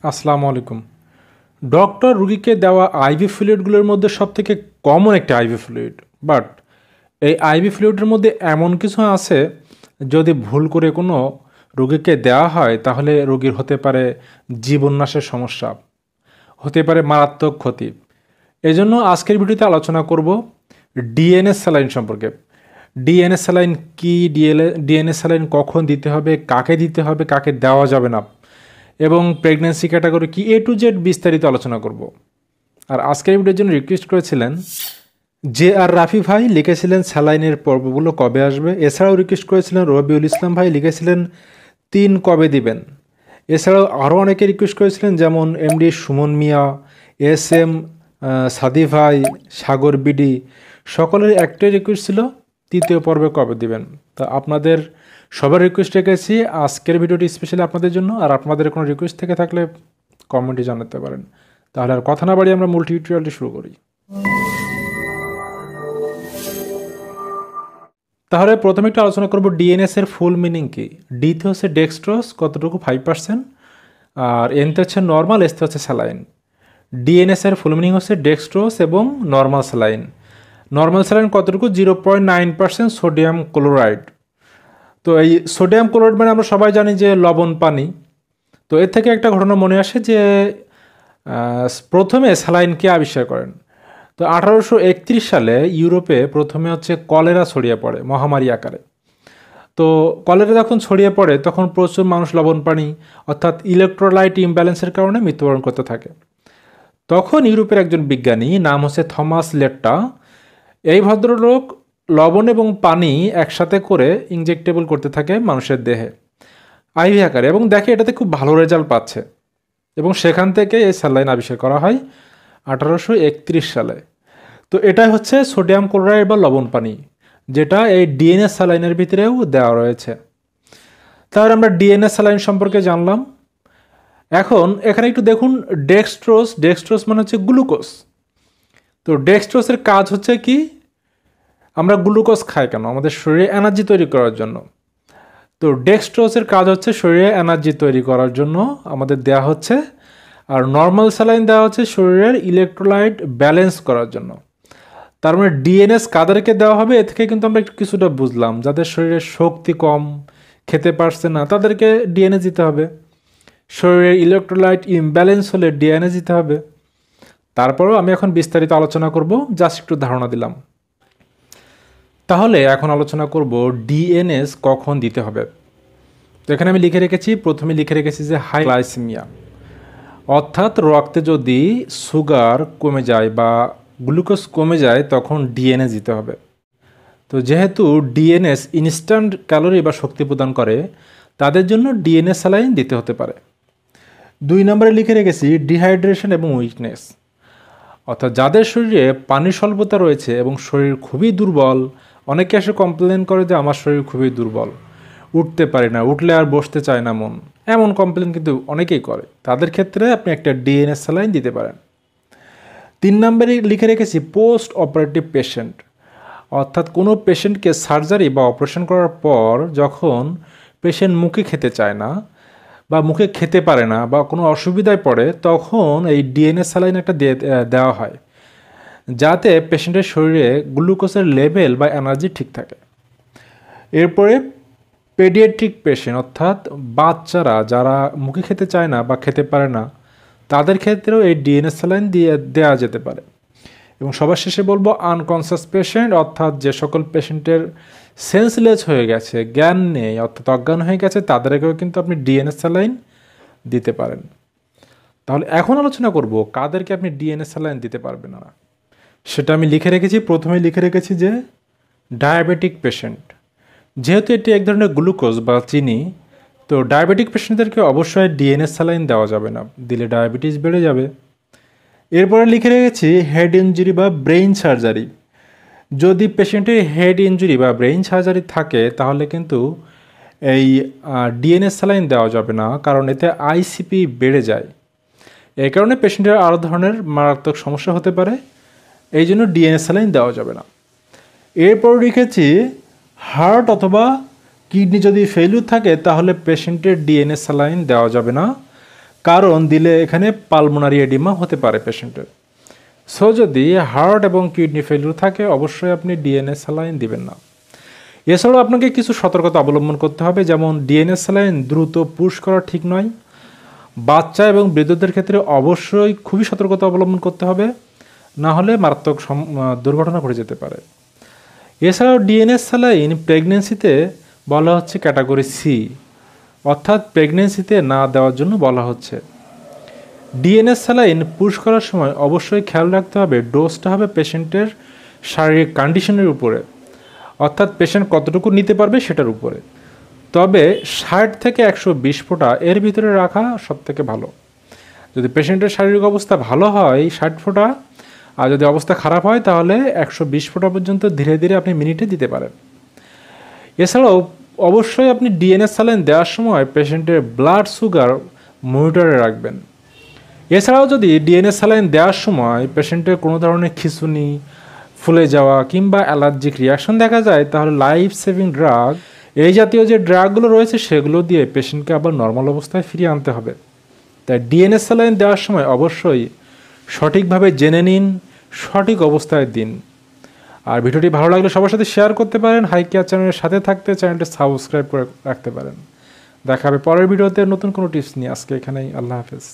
আসসালামু আলাইকুম। ডক্টর রুগীকে দেওয়া আইভি ফ্লুইডগুলোর মধ্যে সবথেকে কমন একটা আইভি ফ্লুইড। বাট এই আইভি ফ্লুইডের মধ্যে এমন কিছু আছে, যদি ভুল করে কোনো রোগীকে দেওয়া হয় তাহলে রোগীর হতে পারে জীবননাশের সমস্যা, হতে পারে মারাত্মক ক্ষতি। এজন্য আজকের ভিডিওতে আলোচনা করব ডিএনএস স্যালাইন সম্পর্কে। ডিএনএস স্যালাইন কি, ডিএনএস স্যালাইন কখন দিতে হবে, কাকে দেওয়া যাবে না, এবং প্রেগন্যান্সি ক্যাটাগরি কি, এ টু জেড বিস্তারিত আলোচনা করব। আর আজকের ভিডিওর জন্য রিকোয়েস্ট করেছিলেন জে আর রাফি ভাই, লিখেছিলেন স্যালাইনের পর্বগুলো কবে আসবে। এছাড়াও রিকোয়েস্ট করেছিলেন রবিউল ইসলাম ভাই, লিখেছিলেন 3 কবে দিবেন। এছাড়াও আরও অনেকে রিকোয়েস্ট করেছিলেন, যেমন MD Suman Mia, S M সাদি ভাই, সাগর বিডি, সকলের একটাই রিকোয়েস্ট ছিল 3য় পর্বে কবে দিবেন। তা আপনাদের সবার রিকোয়েস্ট রেখেছি আজকের ভিডিওটি স্পেশালি আপনাদের জন্য। আর আপনাদের কোনো রিকোয়েস্ট থেকে থাকলে কমেন্টে জানাতে পারেন। তাহলে আর কথা না বাড়িয়ে আমরা মূল টিউটোরিয়ালটি শুরু করি। তাহলে প্রথমে একটু আলোচনা করব ডিএনএস এর ফুল মিনিং কি। ডিতে হচ্ছে ডেক্সট্রোজ, কতটুকু 5%, আর এনতে হচ্ছে নর্মাল, এসতে হচ্ছে স্যালাইন। ডিএনএস এর ফুল মিনিং হচ্ছে ডেক্সট্রোজ এবং নর্মাল স্যালাইন। নর্মাল স্যালাইন কতটুকু? 0.9% সোডিয়াম ক্লোরাইড। তো এই সোডিয়াম ক্লোরাইড মানে আমরা সবাই জানি যে লবণ পানি। তো এর থেকে একটা ঘটনা মনে আসে যে প্রথমে স্যালাইন কে আবিষ্কার করেন। তো 1831 সালে ইউরোপে প্রথমে হচ্ছে কলেরা ছড়িয়ে পড়ে মহামারী আকারে। তো কলেরা যখন ছড়িয়ে পড়ে তখন প্রচুর মানুষ লবণ পানি অর্থাৎ ইলেকট্রোলাইট ইমব্যালেন্সের কারণে মৃত্যুবরণ করতে থাকে। তখন ইউরোপের একজন বিজ্ঞানী, নাম হচ্ছে থমাস লেট্টা, এই ভদ্রলোক লবণ এবং পানি একসাথে করে ইনজেক্টেবল করতে থাকে মানুষের দেহে আইভি আকারে, এবং দেখে এটাতে খুব ভালো রেজাল্ট পাচ্ছে, এবং সেখান থেকে এই স্যালাইন আবিষ্কার করা হয় 1831 সালে। তো এটাই হচ্ছে সোডিয়াম ক্লোরাইড বা লবণ পানি, যেটা এই ডিএনএস স্যালাইনের ভিতরেও দেওয়া রয়েছে। তাহলে আমরা ডিএনএস স্যালাইন সম্পর্কে জানলাম। এখন এখানে একটু দেখুন, ডেক্সট্রোজ মানে হচ্ছে গ্লুকোজ। তো ডেক্সট্রোজের কাজ হচ্ছে কি? আমরা গ্লুকোজ খাই কেন? আমাদের শরীরে এনার্জি তৈরি করার জন্য। তো ডেক্সট্রোজের কাজ হচ্ছে শরীরে এনার্জি তৈরি করার জন্য আমাদের দেয়া হচ্ছে, আর নর্মাল স্যালাইন দেওয়া হচ্ছে শরীরের ইলেকট্রোলাইট ব্যালেন্স করার জন্য। তার মানে ডিএনএস কাদেরকে দেওয়া হবে এ থেকে কিন্তু আমরা একটু কিছুটা বুঝলাম। যাদের শরীরে শক্তি কম, খেতে পারছে না, তাদেরকে ডিএনএস দিতে হবে। শরীরের ইলেকট্রোলাইট ইমব্যালেন্স হলে ডিএনএস দিতে হবে। তারপরেও আমি এখন বিস্তারিত আলোচনা করব, জাস্ট একটু ধারণা দিলাম। তাহলে এখন আলোচনা করব ডিএনএস কখন দিতে হবে। তো এখানে আমি প্রথমে লিখে রেখেছি যে হাই গ্লাইসেমিয়া, অর্থাৎ রক্তে যদি সুগার কমে যায় বা গ্লুকোজ কমে যায় তখন ডিএনএস দিতে হবে। তো যেহেতু ডিএনএস ইনস্ট্যান্ট ক্যালোরি বা শক্তি প্রদান করে, তাদের জন্য ডিএনএস স্যালাইন দিতে হতে পারে। 2 নম্বরে লিখে রেখেছি ডিহাইড্রেশন এবং উইকনেস, অর্থাৎ যাদের শরীরে পানির স্বল্পতা রয়েছে এবং শরীর খুবই দুর্বল। অনেকে এসে কমপ্লেন করে যে আমার শরীর খুবই দুর্বল, উঠতে পারি না, উঠলে আর বসতে চায় না মন, এমন কমপ্লেন কিন্তু অনেকেই করে। তাদের ক্ষেত্রে আপনি একটা ডিএনএস স্যালাইন দিতে পারেন। 3 নম্বরে লিখে রেখেছি পোস্ট অপারেটিভ পেশেন্ট, অর্থাৎ কোনো পেশেন্টকে সার্জারি বা অপারেশন করার পর যখন পেশেন্ট মুখে খেতে চায় না বা মুখে খেতে পারে না বা কোনো অসুবিধায় পড়ে, তখন এই ডিএনএস স্যালাইন একটা দেওয়া হয়, যাতে পেশেন্টের শরীরে গ্লুকোজের লেভেল বা এনার্জি ঠিক থাকে। এরপরে পেডিয়াট্রিক পেশেন্ট, অর্থাৎ বাচ্চারা যারা মুখে খেতে চায় না বা খেতে পারে না, তাদের ক্ষেত্রেও এই ডিএনএস স্যালাইন দেওয়া যেতে পারে। এবং সবার শেষে বলবো আনকনসিয়াস পেশেন্ট, অর্থাৎ যে সকল পেশেন্টের সেন্সলেস হয়ে গেছে, জ্ঞান নেই, অর্থাৎ অজ্ঞান হয়ে গেছে, তাদেরকেও কিন্তু আপনি ডিএনএস স্যালাইন দিতে পারেন। তাহলে এখন আলোচনা করব কাদেরকে আপনি ডিএনএস স্যালাইন দিতে পারবেন না, সেটা আমি প্রথমে লিখে রেখেছি যে ডায়াবেটিক পেশেন্ট। যেহেতু এটি এক ধরনের গ্লুকোজ বা চিনি, তো ডায়াবেটিক পেশেন্টদেরকে অবশ্যই ডিএনএস স্যালাইন দেওয়া যাবে না, দিলে ডায়াবেটিস বেড়ে যাবে। এরপরে লিখে রেখেছি হেড ইনজুরি বা ব্রেইন সার্জারি। যদি পেশেন্টের হেড ইনজুরি বা ব্রেইন সার্জারি থাকে তাহলে কিন্তু এই ডিএনএস স্যালাইন দেওয়া যাবে না, কারণ এতে আইসিপি বেড়ে যায়। এই কারণে পেশেন্টের আরও ধরনের মারাত্মক সমস্যা হতে পারে, এই জন্য ডিএনএস স্যালাইন দেওয়া যাবে না। এরপর লিখেছি হার্ট অথবা কিডনি যদি ফেলিউর থাকে তাহলে পেশেন্টের ডিএনএস স্যালাইন দেওয়া যাবে না, কারণ দিলে এখানে পালমোনারি এডিমা হতে পারে পেশেন্টের। সো যদি হার্ট এবং কিডনি ফেলিউর থাকে অবশ্যই আপনি ডিএনএ স্যালাইন দিবেন না। এছাড়াও আপনাকে কিছু সতর্কতা অবলম্বন করতে হবে, যেমন ডিএনএ স্যালাইন দ্রুত পুশ করা ঠিক নয়। বাচ্চা এবং বৃদ্ধদের ক্ষেত্রে অবশ্যই খুবই সতর্কতা অবলম্বন করতে হবে, না হলে মারাত্মক দুর্ঘটনা ঘটে যেতে পারে। এছাড়াও ডিএনএ স্যালাইন প্রেগনেন্সিতে বলা হচ্ছে ক্যাটাগরি সি, অর্থাৎ প্রেগনেন্সিতে না দেওয়ার জন্য বলা হচ্ছে। ডিএনএ স্যালাইন পুশ করার সময় অবশ্যই খেয়াল রাখতে হবে ডোজটা হবে পেশেন্টের শারীরিক কন্ডিশনের উপরে, অর্থাৎ পেশেন্ট কতটুকু নিতে পারবে সেটার উপরে। তবে 60 থেকে 120 ফোঁটা এর ভিতরে রাখা সবথেকে ভালো। যদি পেশেন্টের শারীরিক অবস্থা ভালো হয় 60 ফোঁটা, আর যদি অবস্থা খারাপ হয় তাহলে 120 ফোঁটা পর্যন্ত ধীরে ধীরে আপনি মিনিটে দিতে পারেন। এছাড়াও অবশ্যই আপনি ডিএনএ স্যালাইন দেওয়ার সময় পেশেন্টের ব্লাড সুগার মনিটরে রাখবেন। এছাড়াও যদি ডিএনএ স্যালাইন দেওয়ার সময় পেশেন্টের কোনো ধরনের খিঁচুনি, ফুলে যাওয়া কিংবা অ্যালার্জিক রিয়াকশন দেখা যায়, তাহলে লাইফ সেভিং ড্রাগ, এই জাতীয় যে ড্রাগগুলো রয়েছে সেগুলো দিয়ে পেশেন্টকে আবার নর্মাল অবস্থায় ফিরিয়ে আনতে হবে। তাই ডিএনএ স্যালাইন দেওয়ার সময় অবশ্যই সঠিকভাবে জেনে নিন, সঠিক অবস্থায় দিন। আর ভিডিওটি ভালো লাগলে সবার সাথে শেয়ার করতে পারেন। হাই কেয়ার চ্যানেলের সাথে থাকতে চ্যানেলটি সাবস্ক্রাইব করে রাখতে পারেন। দেখা হবে পরের ভিডিওতে নতুন কোনো টিপস নিয়ে। আজকে এখানেই, আল্লাহ হাফেজ।